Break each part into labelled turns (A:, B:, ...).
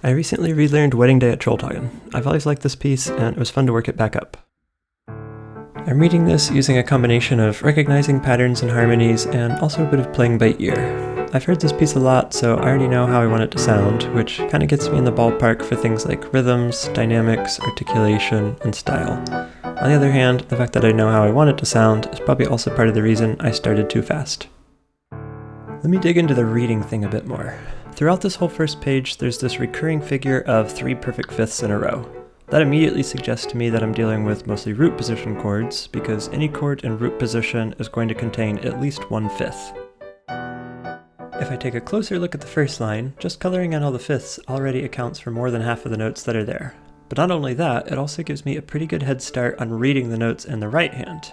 A: I recently relearned Wedding Day at Troldhaugen. I've always liked this piece, and it was fun to work it back up. I'm reading this using a combination of recognizing patterns and harmonies, and also a bit of playing by ear. I've heard this piece a lot, so I already know how I want it to sound, which kind of gets me in the ballpark for things like rhythms, dynamics, articulation, and style. On the other hand, the fact that I know how I want it to sound is probably also part of the reason I started too fast. Let me dig into the reading thing a bit more. Throughout this whole first page, there's this recurring figure of 3 perfect fifths in a row. That immediately suggests to me that I'm dealing with mostly root position chords, because any chord in root position is going to contain at least 1/5. If I take a closer look at the first line, just coloring in all the fifths already accounts for more than half of the notes that are there. But not only that, it also gives me a pretty good head start on reading the notes in the right hand.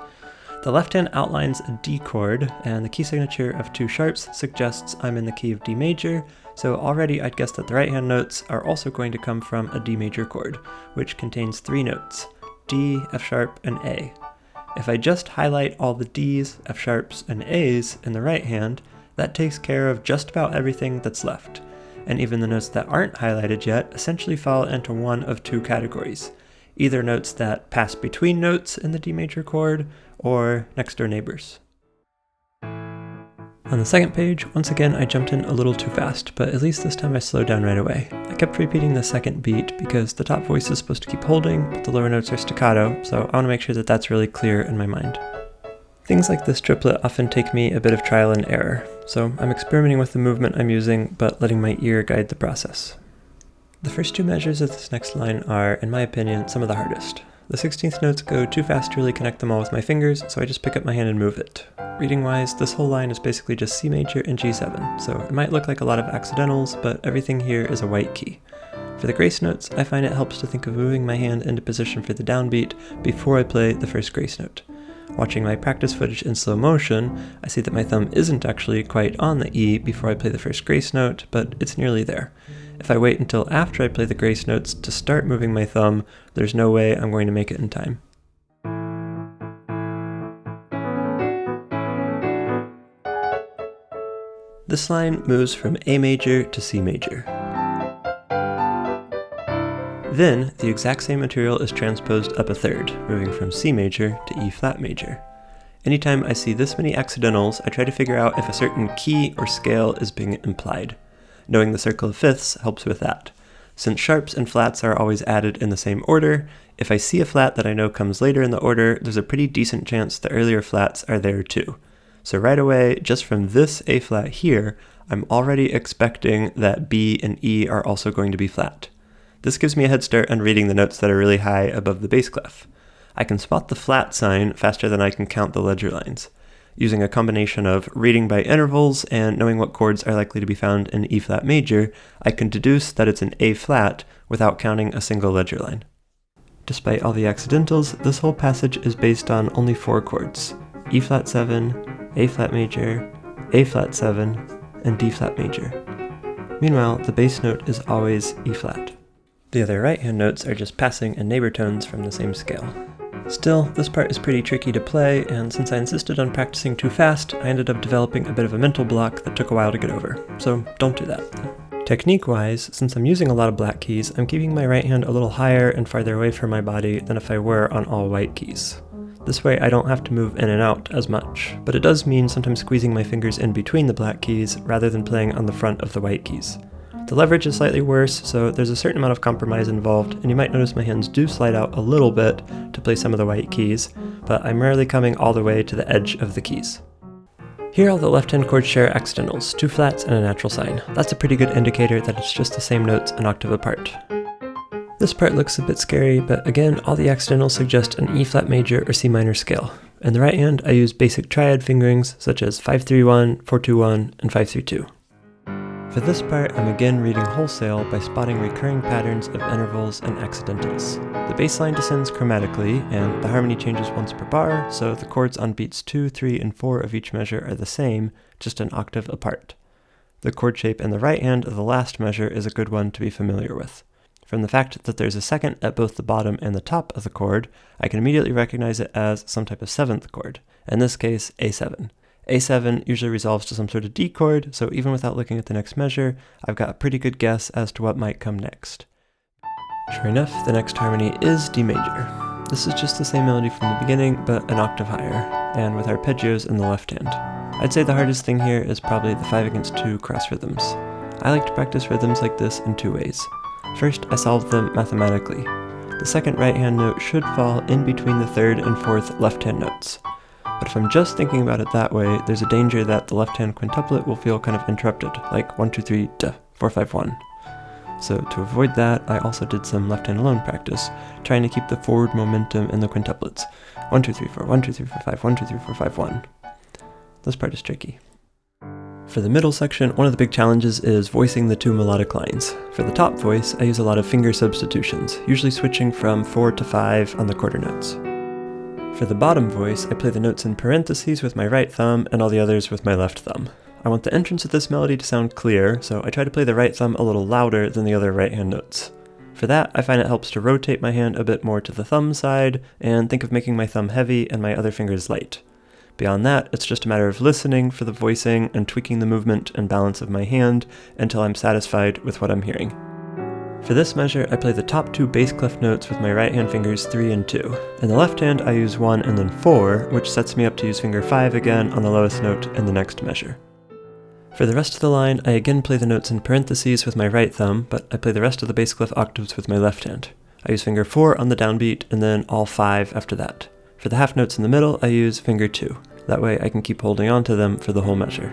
A: The left hand outlines a D chord, and the key signature of 2 sharps suggests I'm in the key of D major, so already I'd guess that the right hand notes are also going to come from a D major chord, which contains 3 notes, D, F sharp, and A. If I just highlight all the Ds, F sharps, and As in the right hand, that takes care of just about everything that's left. And even the notes that aren't highlighted yet essentially fall into one of 2 categories. Either notes that pass between notes in the D major chord, or next door neighbors. On the second page, once again I jumped in a little too fast, but at least this time I slowed down right away. I kept repeating the second beat because the top voice is supposed to keep holding, but the lower notes are staccato, so I want to make sure that that's really clear in my mind. Things like this triplet often take me a bit of trial and error, so I'm experimenting with the movement I'm using, but letting my ear guide the process. The first 2 measures of this next line are, in my opinion, some of the hardest. The 16th notes go too fast to really connect them all with my fingers, so I just pick up my hand and move it. Reading-wise, this whole line is basically just C major and G7, so it might look like a lot of accidentals, but everything here is a white key. For the grace notes, I find it helps to think of moving my hand into position for the downbeat before I play the first grace note. Watching my practice footage in slow motion, I see that my thumb isn't actually quite on the E before I play the first grace note, but it's nearly there. If I wait until after I play the grace notes to start moving my thumb, there's no way I'm going to make it in time. This line moves from A major to C major. Then, the exact same material is transposed up a third, moving from C major to E flat major. Anytime I see this many accidentals, I try to figure out if a certain key or scale is being implied. Knowing the circle of fifths helps with that. Since sharps and flats are always added in the same order, if I see a flat that I know comes later in the order, there's a pretty decent chance the earlier flats are there too. So right away, just from this A flat here, I'm already expecting that B and E are also going to be flat. This gives me a head start on reading the notes that are really high above the bass clef. I can spot the flat sign faster than I can count the ledger lines. Using a combination of reading by intervals and knowing what chords are likely to be found in E flat major, I can deduce that it's an A flat without counting a single ledger line. Despite all the accidentals, this whole passage is based on only 4 chords: E flat 7, A flat major, A flat 7, and D flat major. Meanwhile, the bass note is always E flat. The other right hand notes are just passing and neighbor tones from the same scale. Still, this part is pretty tricky to play, and since I insisted on practicing too fast, I ended up developing a bit of a mental block that took a while to get over, so don't do that. Technique-wise, since I'm using a lot of black keys, I'm keeping my right hand a little higher and farther away from my body than if I were on all white keys. This way I don't have to move in and out as much, but it does mean sometimes squeezing my fingers in between the black keys rather than playing on the front of the white keys. The leverage is slightly worse, so there's a certain amount of compromise involved, and you might notice my hands do slide out a little bit to play some of the white keys, but I'm rarely coming all the way to the edge of the keys. Here all the left-hand chords share accidentals, 2 flats and a natural sign. That's a pretty good indicator that it's just the same notes an octave apart. This part looks a bit scary, but again, all the accidentals suggest an E flat major or C minor scale. In the right hand, I use basic triad fingerings such as 5-3-1, 4-2-1, and 5-3-2. For this part, I'm again reading wholesale by spotting recurring patterns of intervals and accidentals. The bass line descends chromatically, and the harmony changes once per bar, so the chords on beats 2, 3, and 4 of each measure are the same, just an octave apart. The chord shape in the right hand of the last measure is a good one to be familiar with. From the fact that there's a second at both the bottom and the top of the chord, I can immediately recognize it as some type of 7th chord, in this case A7. A7 usually resolves to some sort of D chord, so even without looking at the next measure, I've got a pretty good guess as to what might come next. Sure enough, the next harmony is D major. This is just the same melody from the beginning, but an octave higher, and with arpeggios in the left hand. I'd say the hardest thing here is probably the 5/2 cross rhythms. I like to practice rhythms like this in two ways. First, I solve them mathematically. The second right hand note should fall in between the third and fourth left hand notes. But if I'm just thinking about it that way, there's a danger that the left hand quintuplet will feel kind of interrupted, like 1, 2, 3, duh, 4, 5, 1. So to avoid that, I also did some left hand alone practice, trying to keep the forward momentum in the quintuplets. 1, 2, 3, 4, 1, 2, 3, 4, 5, 1, 2, 3, 4, 5, 1. This part is tricky. For the middle section, one of the big challenges is voicing the two melodic lines. For the top voice, I use a lot of finger substitutions, usually switching from 4 to 5 on the quarter notes. For the bottom voice, I play the notes in parentheses with my right thumb and all the others with my left thumb. I want the entrance of this melody to sound clear, so I try to play the right thumb a little louder than the other right hand notes. For that, I find it helps to rotate my hand a bit more to the thumb side, and think of making my thumb heavy and my other fingers light. Beyond that, it's just a matter of listening for the voicing and tweaking the movement and balance of my hand until I'm satisfied with what I'm hearing. For this measure, I play the top two bass clef notes with my right hand fingers 3 and 2. In the left hand, I use 1 and then 4, which sets me up to use finger 5 again on the lowest note in the next measure. For the rest of the line, I again play the notes in parentheses with my right thumb, but I play the rest of the bass clef octaves with my left hand. I use finger 4 on the downbeat and then all 5 after that. For the half notes in the middle, I use finger 2. That way I can keep holding on to them for the whole measure.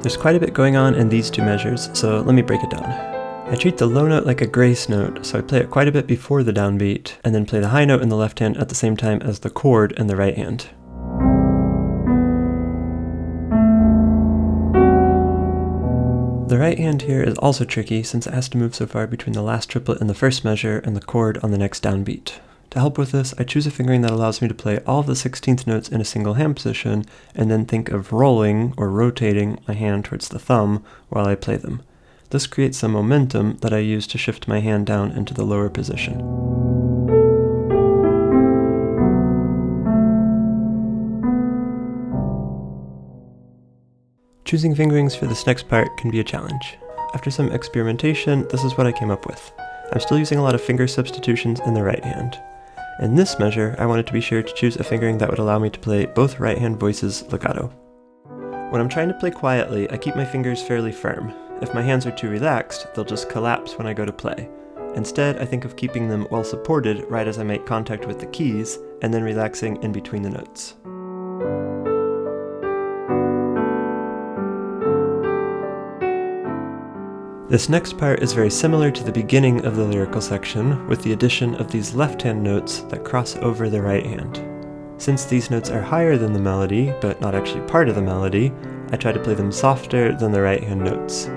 A: There's quite a bit going on in these two measures, so let me break it down. I treat the low note like a grace note, so I play it quite a bit before the downbeat, and then play the high note in the left hand at the same time as the chord in the right hand. The right hand here is also tricky since it has to move so far between the last triplet in the first measure and the chord on the next downbeat. To help with this, I choose a fingering that allows me to play all of the 16th notes in a single hand position, and then think of rolling or rotating my hand towards the thumb while I play them. This creates some momentum that I use to shift my hand down into the lower position. Choosing fingerings for this next part can be a challenge. After some experimentation, this is what I came up with. I'm still using a lot of finger substitutions in the right hand. In this measure, I wanted to be sure to choose a fingering that would allow me to play both right hand voices legato. When I'm trying to play quietly, I keep my fingers fairly firm. If my hands are too relaxed, they'll just collapse when I go to play. Instead, I think of keeping them well supported right as I make contact with the keys, and then relaxing in between the notes. This next part is very similar to the beginning of the lyrical section, with the addition of these left-hand notes that cross over the right hand. Since these notes are higher than the melody, but not actually part of the melody, I try to play them softer than the right-hand notes.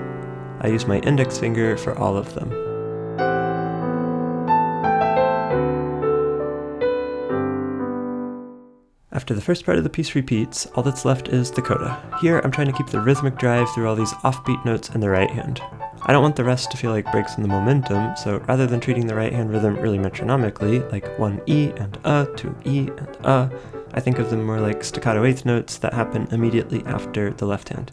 A: I use my index finger for all of them. After the first part of the piece repeats, all that's left is the coda. Here, I'm trying to keep the rhythmic drive through all these offbeat notes in the right hand. I don't want the rest to feel like breaks in the momentum, so rather than treating the right hand rhythm really metronomically, like 1 E and a, 2 E and a, I think of them more like staccato eighth notes that happen immediately after the left hand.